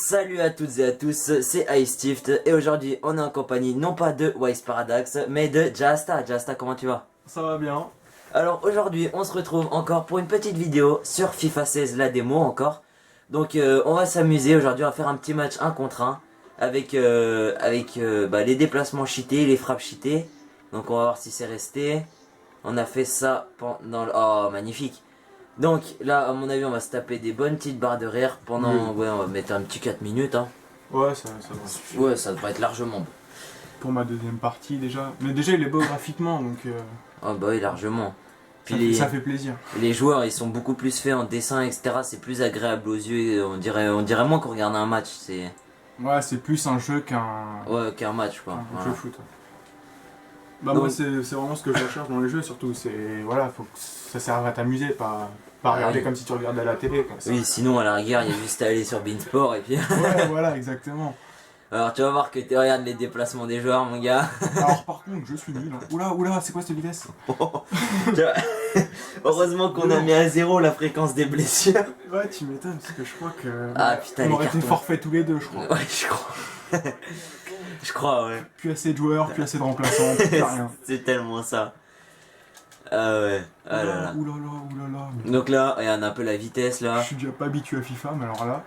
Salut à toutes et à tous, c'est Icetift et aujourd'hui on est en compagnie non pas de Wise Paradox mais de Jasta. Jasta, comment tu vas? Ça va bien. Alors aujourd'hui on se retrouve encore pour une petite vidéo sur FIFA 16, la démo encore. Donc on va s'amuser aujourd'hui, on va faire un petit match 1 contre 1 avec, les déplacements cheatés, les frappes cheatées. Donc on va voir si c'est resté. On a fait ça pendant... Oh magnifique. Donc là à mon avis on va se taper des bonnes petites barres de rire pendant... Ouais, on va mettre un petit 4 minutes hein. Ouais, ça va suffire. Ouais, ça devrait être largement bon. Pour ma deuxième partie déjà. Mais déjà il est beau graphiquement donc Oh bah oui, largement. Puis ça fait plaisir. les joueurs ils sont beaucoup plus faits en dessin etc. C'est plus agréable aux yeux, on dirait moins qu'on regarde un match. C'est... Ouais, c'est plus un jeu qu'un qu'un match quoi. jeu Voilà. foot. Bah Donc- moi c'est vraiment ce que je recherche dans les jeux surtout. C'est voilà, faut que ça serve à t'amuser, pas regarder oui. comme si tu regardais à la télé quoi. Oui, sinon à la rigueur il y a juste à aller sur Beansport et puis... Ouais, voilà, exactement. Alors tu vas voir que tu regardes les déplacements des joueurs mon gars. Alors par contre, je suis nul. Oula, c'est quoi cette vitesse? Tu vois, heureusement qu'on a mis à zéro la fréquence des blessures. Ouais, tu m'étonnes parce que je crois que Ah, putain, on les aurait été cartons. forfait tous les deux, je crois. Ouais, je crois. Je crois, ouais. Plus assez de joueurs, plus assez de remplaçants, plus rien. C'est tellement ça. Ah ouais, ah là là. Oulala. Donc là, regarde un peu la vitesse là. Je suis déjà pas habitué à FIFA, mais alors là.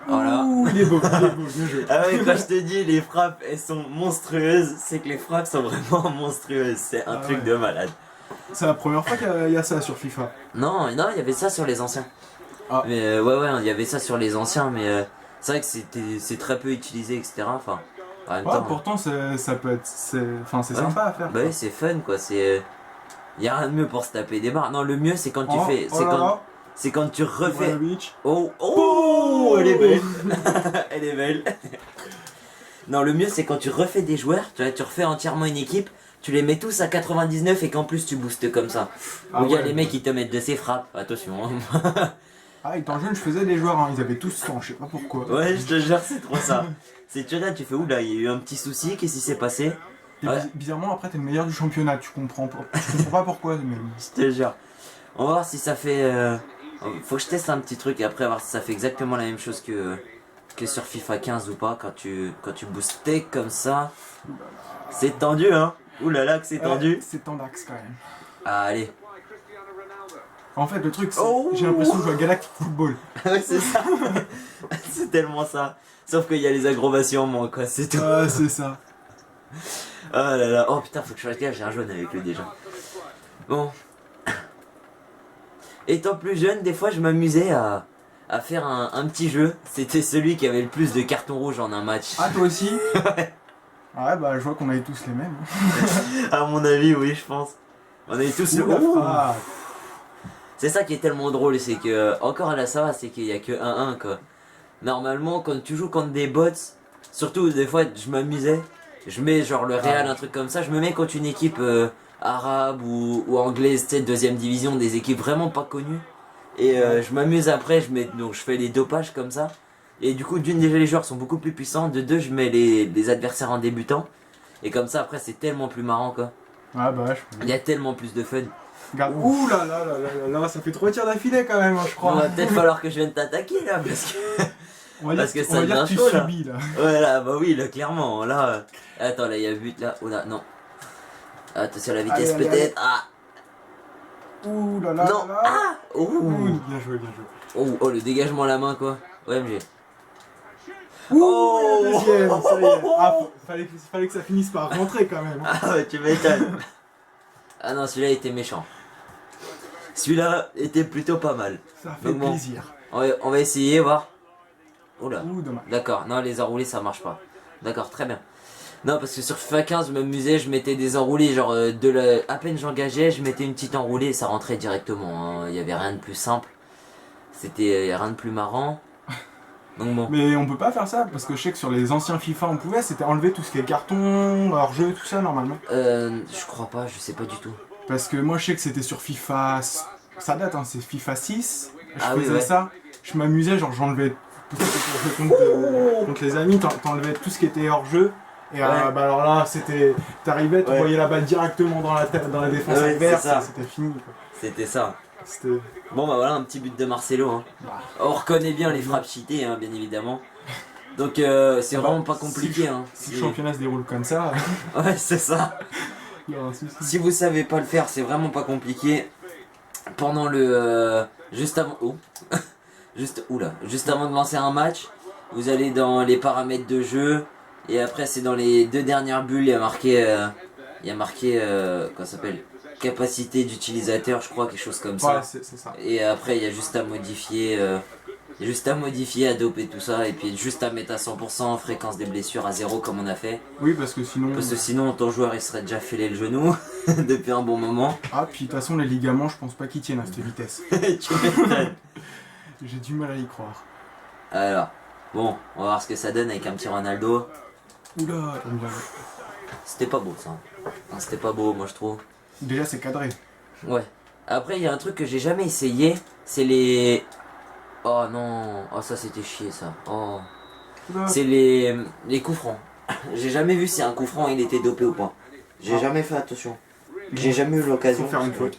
Voilà. Ouh, il est beau, bien joué. Ah ouais, quand je te dis les frappes elles sont monstrueuses, c'est que les frappes sont vraiment monstrueuses. C'est un Ah truc ouais. de malade. C'est la première fois qu'il y a ça sur FIFA. Non, il y avait ça sur les anciens. Ah. Mais ouais, il y avait ça sur les anciens, mais c'est vrai que c'est très peu utilisé, etc. Enfin, en même Ouais, temps. pourtant ça peut être. C'est sympa à faire. Bah oui, c'est fun quoi. C'est. Y a rien de mieux pour se taper des barres. Non, le mieux c'est quand tu fais. C'est quand tu refais. Ivanovic. Oh, elle est belle. Elle est belle. Non, le mieux c'est quand tu refais des joueurs, tu refais entièrement une équipe, tu les mets tous à 99 et qu'en plus tu boostes comme ça. Ah Donc il y a ouais. les mecs qui te mettent de ces frappes, attention. Hein. Ah, étant jeune, je faisais des joueurs, hein. Ils avaient tous 100, je sais pas pourquoi. Ouais, je te jure, c'est trop ça. C'est tu regardes, tu fais oula, il y a eu un petit souci, qu'est-ce qui s'est passé? Et Ouais. bizarrement, après, t'es le meilleur du championnat, tu comprends pas. Je comprends pas pourquoi, mais. Je te jure. On va voir si ça fait... Faut que je teste un petit truc et après voir si ça fait exactement la même chose que sur FIFA 15 ou pas quand tu boostais comme ça. C'est tendu hein. Oulala que c'est tendu. C'est tendax quand même. Ah allez. En fait, le truc, c'est. Oh. J'ai l'impression de jouer à Galactic Football. Ouais c'est ça. C'est tellement ça. Sauf qu'il y a les aggravations en moins quoi, c'est tout. Ah, c'est ça. Oh là là. Oh putain faut que je fasse gaffe, j'ai un jaune avec lui déjà. Bon. Étant plus jeune, des fois je m'amusais à faire un petit jeu. C'était celui qui avait le plus de cartons rouges en un match. Ah, toi aussi? Ouais, bah, je vois qu'on avait tous les mêmes. À mon avis, oui, je pense. On avait tous le. Ouh, la Ouh. frappe. C'est ça qui est tellement drôle, c'est que. Encore là, ça va, c'est qu'il y a que 1-1 quoi. Normalement, quand tu joues contre des bots, surtout des fois, je m'amusais. Je mets genre le Real, un truc comme ça. Je me mets contre une équipe arabe ou anglaise, tu sais, deuxième division, des équipes vraiment pas connues. Et je m'amuse après, donc je fais les dopages comme ça. Et du coup, d'une, déjà les joueurs sont beaucoup plus puissants. De deux, je mets les adversaires en débutant. Et comme ça, après, c'est tellement plus marrant quoi. Ah, bah, Il y a tellement plus de fun. Regarde. Ouh là, ça fait 3 tirs d'affilée quand même, hein, je Il crois. va peut-être falloir que je vienne t'attaquer là parce que. On va dire parce que on ça va dire devient tu chaud, là. subis là. Ouais là, bah oui, là clairement. Là. Attends, là il y a but là. Oh là, non. Attention à la vitesse Allez, peut-être. Ah. Ouh là là. Non. là. Ah. Oh. Ouh, bien joué. Oh, le dégagement à la main quoi. OMG. Ouh, Oh. la deuxième, ça y est. Ah, fallait que ça finisse par rentrer quand même. Ah ouais, tu m'étonnes. Ah non, celui-là était méchant. Celui-là était plutôt pas mal. Ça fait Donc bon. plaisir. On va essayer, voir. Oula. Ouh, dommage. D'accord, non, les enroulés ça marche pas. D'accord, très bien. Non, parce que sur FIFA 15, je m'amusais, je mettais des enroulés, genre à peine j'engageais, je mettais une petite enroulée et ça rentrait directement. Hein. Il y avait rien de plus simple. C'était rien de plus marrant. Donc bon. Mais on peut pas faire ça parce que je sais que sur les anciens FIFA on pouvait, c'était enlever tout ce qui est carton, hors-jeu, tout ça normalement. Je crois pas, je sais pas du tout. Parce que moi je sais que c'était sur FIFA. Ça date, hein, c'est FIFA 6. Je Ah oui, faisais ouais. ça, je m'amusais, genre j'enlevais. Pour jouer contre les amis, t'enlevais tout ce qui était hors-jeu. Et Ouais. bah alors là, t'arrivais, tu Ouais. voyais la balle directement dans la défense Ouais, adverse, c'est ça. c'était fini quoi. C'était ça. C'était. Bon bah voilà, un petit but de Marcelo. Hein. Bah, On reconnaît bien les frappes cheatées, hein, bien évidemment. Donc c'est vraiment pas compliqué. Hein. Si le championnat se déroule comme ça, Ouais, c'est ça. il y aura un souci. Si vous savez pas le faire, c'est vraiment pas compliqué. Pendant le... juste avant... Oh. Juste avant de lancer un match, vous allez dans les paramètres de jeu. Et après, c'est dans les 2 dernières bulles, il y a marqué... comment ça s'appelle, capacité d'utilisateur, je crois, quelque chose comme ça. Ouais, c'est ça. Et après, il y a juste à modifier... à doper tout ça, et puis juste à mettre à 100%, fréquence des blessures à 0 comme on a fait. Oui, parce que sinon. Parce que sinon, ton joueur il serait déjà fêlé le genou depuis un bon moment. Ah, puis de toute façon, les ligaments, je pense pas qu'ils tiennent à cette vitesse. Tu m'étonnes. J'ai du mal à y croire. Alors, bon, on va voir ce que ça donne avec un petit Ronaldo. Oula, j'aime bien. C'était pas beau ça. Non, c'était pas beau, moi je trouve. Déjà, c'est cadré. Ouais. Après, il y a un truc que j'ai jamais essayé, c'est les... Oh non, oh ça c'était chier ça. Oh. Oula. C'est les coups francs. J'ai jamais vu si un coup franc il était dopé ou pas. J'ai jamais fait attention. J'ai jamais eu l'occasion. Faut faire une faute.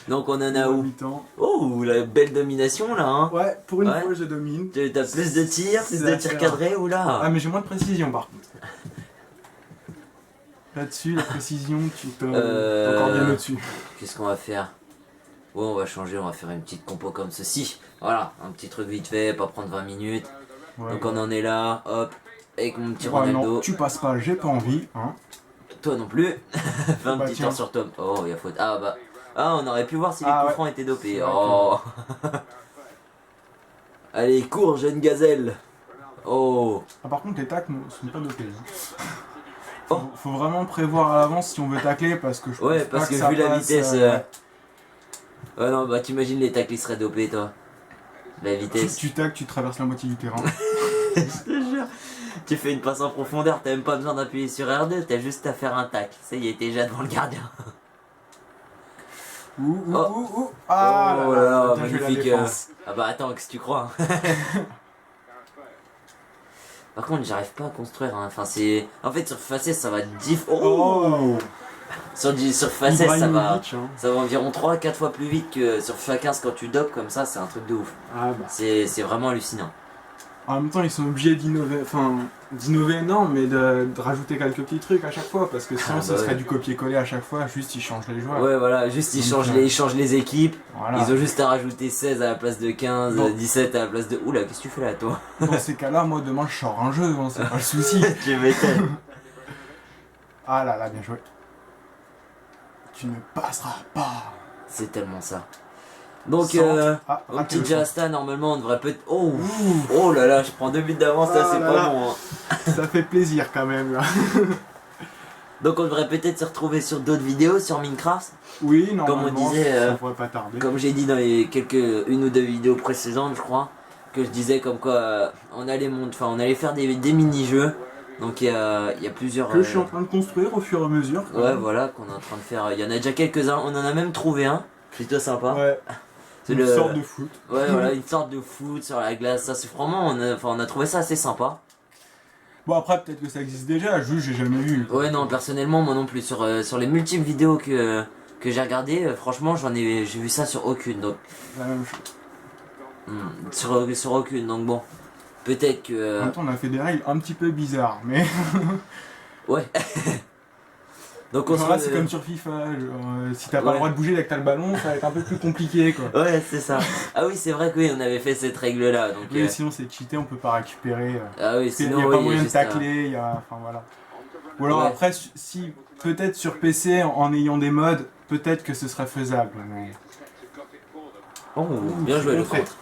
Donc on en a où? Mi-temps. Oh, la belle domination là, hein. Ouais, pour une Ouais. fois, je domine. T'as plus de tirs, plus de tirs cadrés ou là? Ah, mais j'ai moins de précision par contre. Là-dessus, la précision, tu t'es encore bien au-dessus. Qu'est-ce qu'on va faire? Ouais, on va changer, on va faire une petite compo comme ceci. Voilà, un petit truc vite fait, pas prendre 20 minutes. Ouais. Donc on en est là, hop, avec mon petit Ouais, Ronaldo. non, tu passes pas, j'ai pas envie. Hein. Toi non plus. Fais un Bah, petit tiens. tour sur Tom. Oh, il y a faute. Ah bah. Ah, on aurait pu voir si les Ah, coups ouais. francs étaient dopés. C'est vrai Oh. Allez, cours, jeune gazelle. Oh. Ah, par contre, les tacles sont pas dopés. Hein. Oh. Faut vraiment prévoir à l'avance si on veut tacler parce que je Ouais, pense parce pas que ça vu la passe, vitesse. Ouais, non, bah t'imagines les tacles, ils seraient dopés, toi. La vitesse. Tu tacles, tu traverses la moitié du terrain. Je te jure. Tu fais une passe en profondeur, t'as même pas besoin d'appuyer sur R2, t'as juste à faire un tac. Ça y est, t'es déjà devant le gardien. Ouh. Ah Oh là là là, là, bien joué la magnifique. défense. Ah bah attends, qu'est-ce que tu crois? Par contre, j'arrive pas à construire. Hein. Enfin, c'est. En fait, sur Facès, ça va Oh, Sur Facès, ça va. Ibrahimovic, hein. Ça va environ 3-4 fois plus vite que sur FIFA15 quand tu dopes comme ça, c'est un truc de ouf. Ah bah. C'est vraiment hallucinant. En même temps, ils sont obligés d'innover, non, mais de rajouter quelques petits trucs à chaque fois, parce que sinon, Ah, ce bah serait ouais. du copier-coller à chaque fois, juste ils changent les joueurs. Ouais, voilà, juste ils Donc, changent les équipes. Voilà. Ils ont juste à rajouter 16 à la place de 15, Bon. 17 à la place de. Oula, qu'est-ce que tu fais là, toi? Dans ces cas-là, moi, demain, je sors un jeu, hein, c'est pas le souci. Tu m'étonnes. Ah là là, bien joué. Tu ne passeras pas. C'est tellement ça. Donc, Centre. Ah, mon raté petit le centre. Jasta, normalement, on devrait peut-être. Oh, oh là là, je prends 2 buts d'avance, là, Ah c'est là pas là. bon. Hein. Ça fait plaisir quand même, là. Donc, on devrait peut-être se retrouver sur d'autres vidéos sur Minecraft. Oui, normalement, Comme on disait, ça pourrait pas tarder. Comme j'ai dit dans les une ou deux vidéos précédentes, je crois, que je disais comme quoi on allait faire des mini-jeux. Donc il y a plusieurs. Que je suis en train de construire au fur et à mesure. quand Ouais, même. voilà, qu'on est en train de faire. Il y en a déjà quelques-uns, on en a même trouvé un, plutôt sympa. Ouais. C'est Une sorte de foot. Ouais, voilà, une sorte de foot sur la glace. Ça, c'est vraiment. On a trouvé ça assez sympa. Bon, après, peut-être que ça existe déjà, juste j'ai jamais vu. Ouais, non, personnellement, moi non plus. Sur les multiples vidéos que j'ai regardées, franchement, j'ai vu ça sur aucune. Donc, La même chose. sur aucune. Donc, bon. Peut-être En que. même temps, on a fait des règles un petit peu bizarres, mais. Ouais. Donc on Genre se là, c'est comme sur FIFA, si t'as pas Ouais. le droit de bouger dès que t'as le ballon, ça va être un peu plus compliqué quoi. Ouais, c'est ça. Ah oui, c'est vrai que oui, on avait fait cette règle là. Donc, Oui, sinon c'est cheaté, on peut pas récupérer. ah oui, Il sinon n'y a oui, pas moyen de juste un- tacler, il y a. Enfin voilà. Ou alors Ouais. après, si peut-être sur PC, en ayant des modes, peut-être que ce serait faisable. Mais... Oh, bien joué le Contré. contre.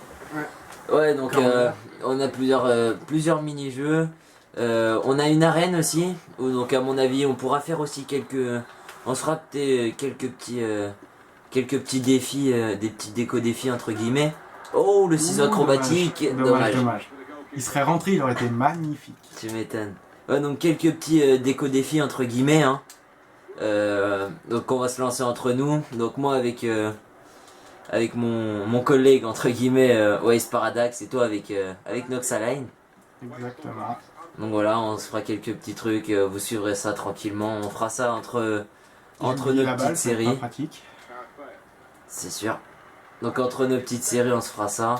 Ouais, donc Clairement. on a plusieurs mini-jeux. On a une arène aussi, où donc à mon avis on pourra faire aussi on se fera peut-être quelques petits défis, des petits déco-défis entre guillemets. Oh, le ciseau Ouh, acrobatique, dommage. Il serait rentré, il aurait été magnifique. Tu m'étonnes. Ouais, donc quelques petits déco-défis entre guillemets. Hein. Donc on va se lancer entre nous. Donc moi avec mon collègue entre guillemets Waze Paradax et toi avec Noxaline. Exactement. Donc voilà, on se fera quelques petits trucs, vous suivrez ça tranquillement. On fera ça entre entre J'ai oublié nos la balle, petites ça va être séries. pas pratique. C'est sûr. Donc entre nos petites séries, on se fera ça.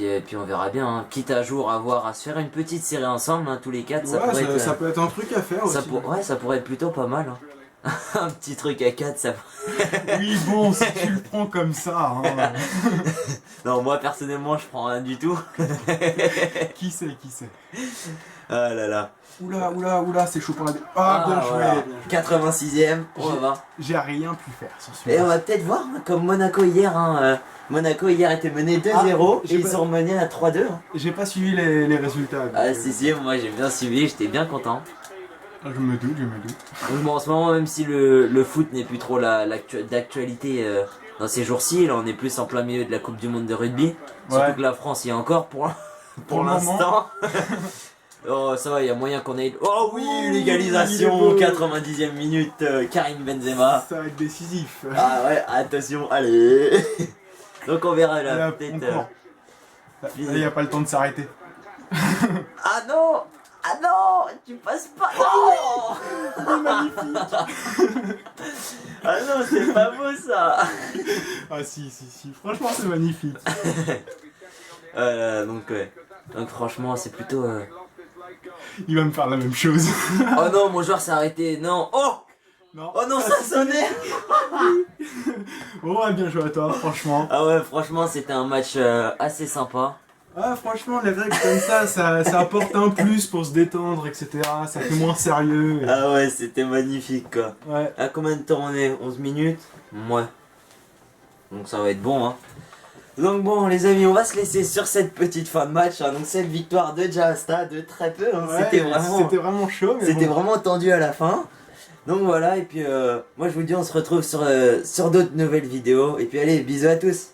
Et puis on verra bien. Hein. Quitte à jour à se faire une petite série ensemble, hein, tous les quatre. Ça Ouais, pourrait être, ça peut être un truc à faire aussi. ouais, ça pourrait être plutôt pas mal. Hein. Un petit truc à 4, ça. Oui, bon, si tu le prends comme ça, hein. Non, moi personnellement, je prends rien du tout. Qui sait. Ah là là. Oula, c'est chaud pour la... Ah, bien joué, voilà. bien joué. 86ème, on va voir. J'ai rien pu faire sur Et celui-là. on va peut-être voir, hein, comme Monaco hier. Hein, Monaco hier était mené 2-0 et j'ai ils pas- sont menés à 3-2. Hein. J'ai pas suivi les résultats. Ah donc, si, moi j'ai bien suivi, j'étais bien content. Je me doute. Donc bon, en ce moment, même si le foot n'est plus trop d'actualité dans ces jours-ci, là on est plus en plein milieu de la Coupe du Monde de rugby. Surtout Ouais. que la France y est encore pour Pour le moment. l'instant. Oh ça va, il y a moyen qu'on ait... Oh oui, Oh, l'égalisation, il est beau. 90e minute, Karim Benzema. Ça va être décisif. Ah ouais, attention, allez. Donc on verra là, Là, peut-être... on court. Là, il n'y a pas le temps de s'arrêter. Ah non! Ah non! Tu passes pas! Non! Magnifique. Ah non, c'est pas beau ça! Ah si. Franchement, c'est magnifique. Donc ouais. Donc franchement, c'est plutôt... Il va me faire la même chose. Oh non, mon joueur s'est arrêté, non! Oh! Non. Oh non, ça sonnait! Oh, bien joué à toi, franchement. Ah ouais, franchement, c'était un match assez sympa. Ah, franchement, les règles comme ça apporte un plus pour se détendre, etc. Ça fait moins sérieux. Ah ouais, c'était magnifique quoi. Ouais. À combien de temps on est? 11 minutes? Ouais. Donc ça va être bon hein. Donc bon les amis, on va se laisser sur cette petite fin de match. Hein. Donc cette victoire de Jasta de très peu. Hein. Ouais, c'était vraiment chaud. Mais C'était bon. vraiment tendu à la fin. Donc voilà, et puis moi je vous dis on se retrouve sur d'autres nouvelles vidéos. Et puis allez, bisous à tous.